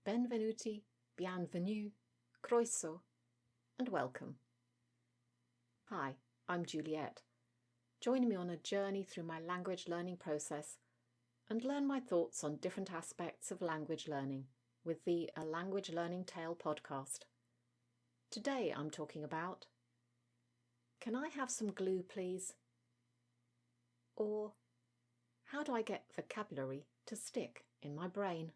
Benvenuti, bienvenue, croeso, and welcome. Hi, I'm Juliet. Join me on a journey through my language learning process and learn my thoughts on different aspects of language learning with the A Language Learning Tale podcast. Today I'm talking about, can I have some glue please? Or, how do I get vocabulary to stick in my brain?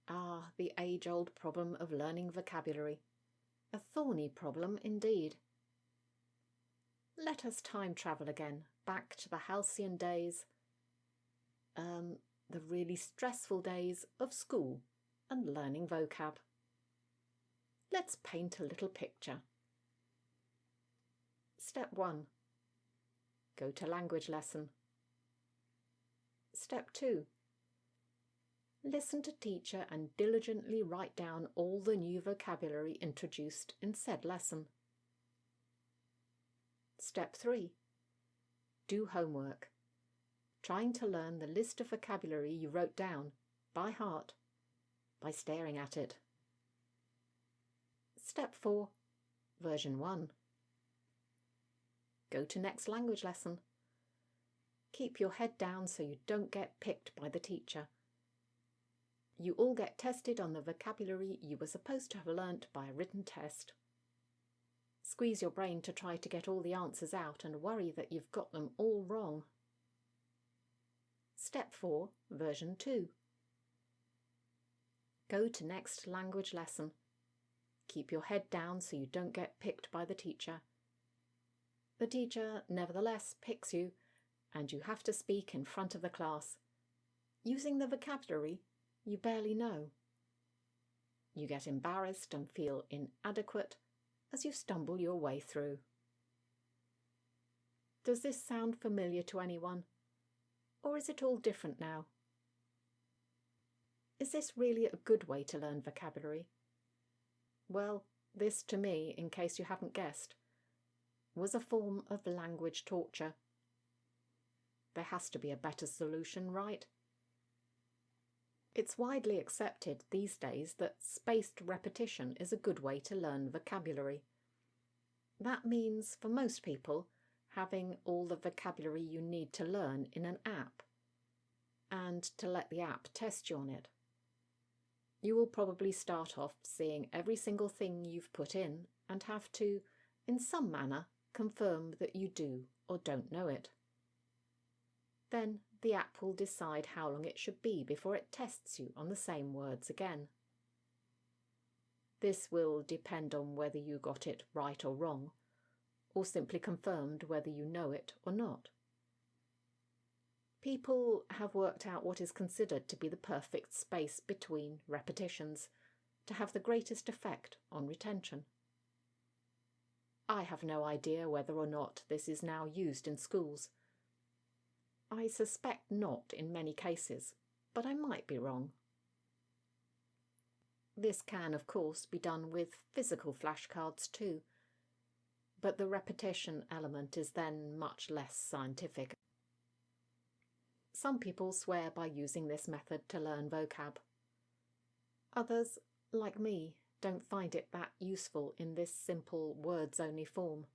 Ah, the age-old problem of learning vocabulary. A thorny problem indeed. Let us time travel again, back to the halcyon days, the really stressful days of school and learning vocab. Let's paint a little picture. Step 1. Go to language lesson. Step 2. Listen to teacher and diligently write down all the new vocabulary introduced in said lesson. Step 3. Do homework, trying to learn the list of vocabulary you wrote down by heart by staring at it. Step 4. Version 1. Go to next language lesson. Keep your head down so you don't get picked by the teacher. You all get tested on the vocabulary you were supposed to have learnt by a written test. Squeeze your brain to try to get all the answers out and worry that you've got them all wrong. Step 4, version 2. Go to next language lesson. Keep your head down so you don't get picked by the teacher. The teacher nevertheless picks you, and you have to speak in front of the class, using the vocabulary you barely know. You get embarrassed and feel inadequate as you stumble your way through. Does this sound familiar to anyone? Or is it all different now? Is this really a good way to learn vocabulary? Well, this to me, in case you haven't guessed, was a form of language torture. There has to be a better solution, right? It's widely accepted these days that spaced repetition is a good way to learn vocabulary. That means, for most people, having all the vocabulary you need to learn in an app, and to let the app test you on it. You will probably start off seeing every single thing you've put in and have to, in some manner, confirm that you do or don't know it. Then the app will decide how long it should be before it tests you on the same words again. This will depend on whether you got it right or wrong, or simply confirmed whether you know it or not. People have worked out what is considered to be the perfect space between repetitions to have the greatest effect on retention. I have no idea whether or not this is now used in schools. I suspect not in many cases, but I might be wrong. This can, of course, be done with physical flashcards too, but the repetition element is then much less scientific. Some people swear by using this method to learn vocab. Others, like me, don't find it that useful in this simple words-only form.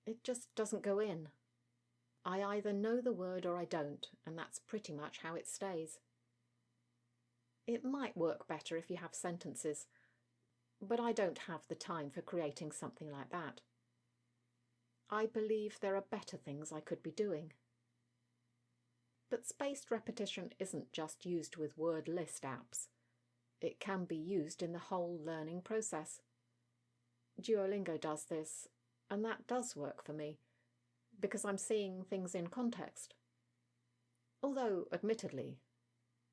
It just doesn't go in. I either know the word or I don't, and that's pretty much how it stays. It might work better if you have sentences, but I don't have the time for creating something like that. I believe there are better things I could be doing. But spaced repetition isn't just used with word list apps. It can be used in the whole learning process. Duolingo does this, and that does work for me, because I'm seeing things in context. Although, admittedly,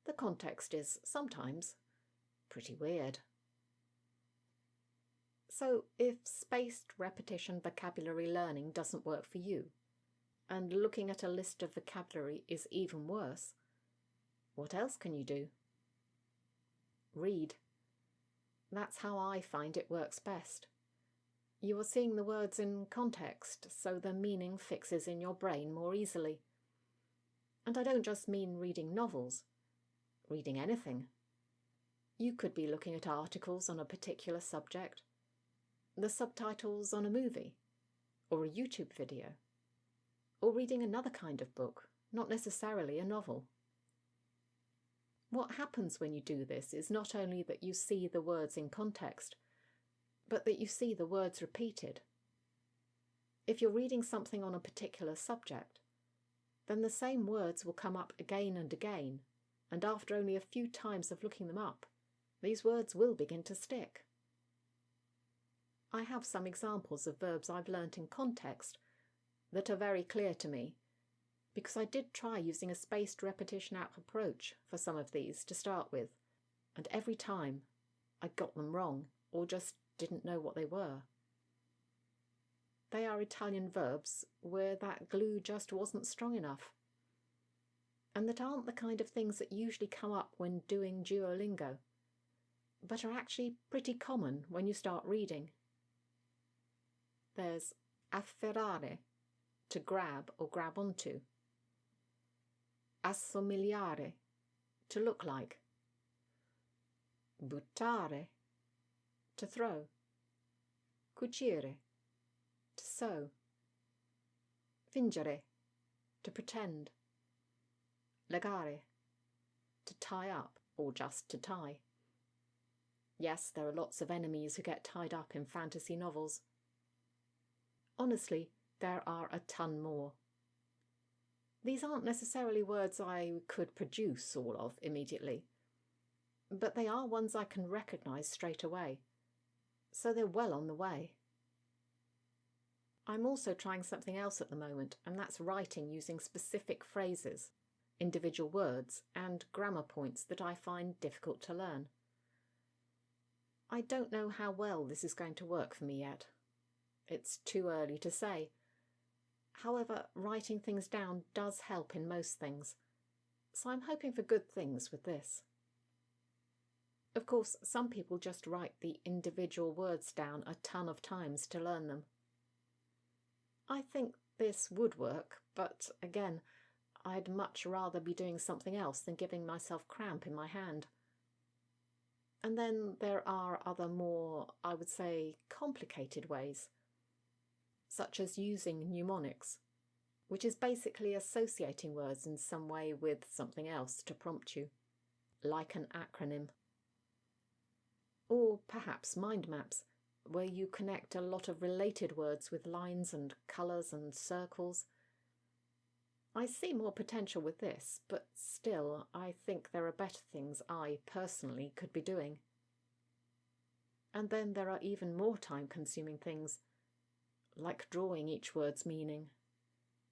the context is sometimes pretty weird. So if spaced repetition vocabulary learning doesn't work for you, and looking at a list of vocabulary is even worse, what else can you do? Read. That's how I find it works best. You are seeing the words in context, so the meaning fixes in your brain more easily. And I don't just mean reading novels. reading anything. You could be looking at articles on a particular subject, the subtitles on a movie, or a YouTube video, or reading another kind of book, not necessarily a novel. What happens when you do this is not only that you see the words in context, but that you see the words repeated. If you're reading something on a particular subject, then the same words will come up again and again, and after only a few times of looking them up, these words will begin to stick. I have some examples of verbs I've learnt in context that are very clear to me, because I did try using a spaced repetition approach for some of these to start with, and every time I got them wrong or just didn't know what they were. They are Italian verbs where that glue just wasn't strong enough, and that aren't the kind of things that usually come up when doing Duolingo, but are actually pretty common when you start reading. There's afferrare, to grab or grab onto. Assomigliare, to look like. Buttare, to throw. Cucire, to sew. Fingere, to pretend. Legare, to tie up or just to tie. Yes, there are lots of enemies who get tied up in fantasy novels. Honestly, there are a ton more. These aren't necessarily words I could produce all of immediately, but they are ones I can recognise straight away, so they're well on the way. I'm also trying something else at the moment, and that's writing using specific phrases, individual words, and grammar points that I find difficult to learn. I don't know how well this is going to work for me yet. It's too early to say. However, writing things down does help in most things, so I'm hoping for good things with this. Of course, some people just write the individual words down a ton of times to learn them. I think this would work, but again, I'd much rather be doing something else than giving myself cramp in my hand. And then there are other more, I would say, complicated ways, such as using mnemonics, which is basically associating words in some way with something else to prompt you, like an acronym. Or perhaps mind maps, where you connect a lot of related words with lines and colours and circles. I see more potential with this, but still I think there are better things I personally could be doing. And then there are even more time-consuming things, like drawing each word's meaning,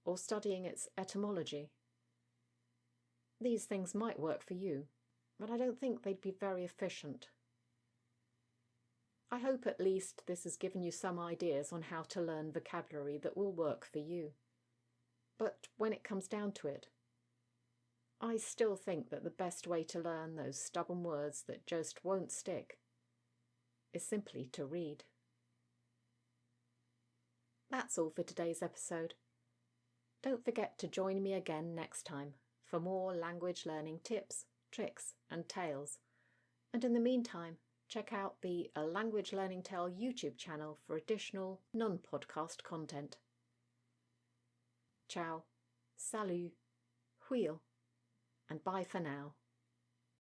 or studying its etymology. These things might work for you, but I don't think they'd be very efficient. I hope at least this has given you some ideas on how to learn vocabulary that will work for you. But when it comes down to it, I still think that the best way to learn those stubborn words that just won't stick is simply to read. That's all for today's episode. Don't forget to join me again next time for more language learning tips, tricks and tales. And in the meantime, check out the A Language Learning Tale YouTube channel for additional non-podcast content. Ciao, salut, wheel, and bye for now.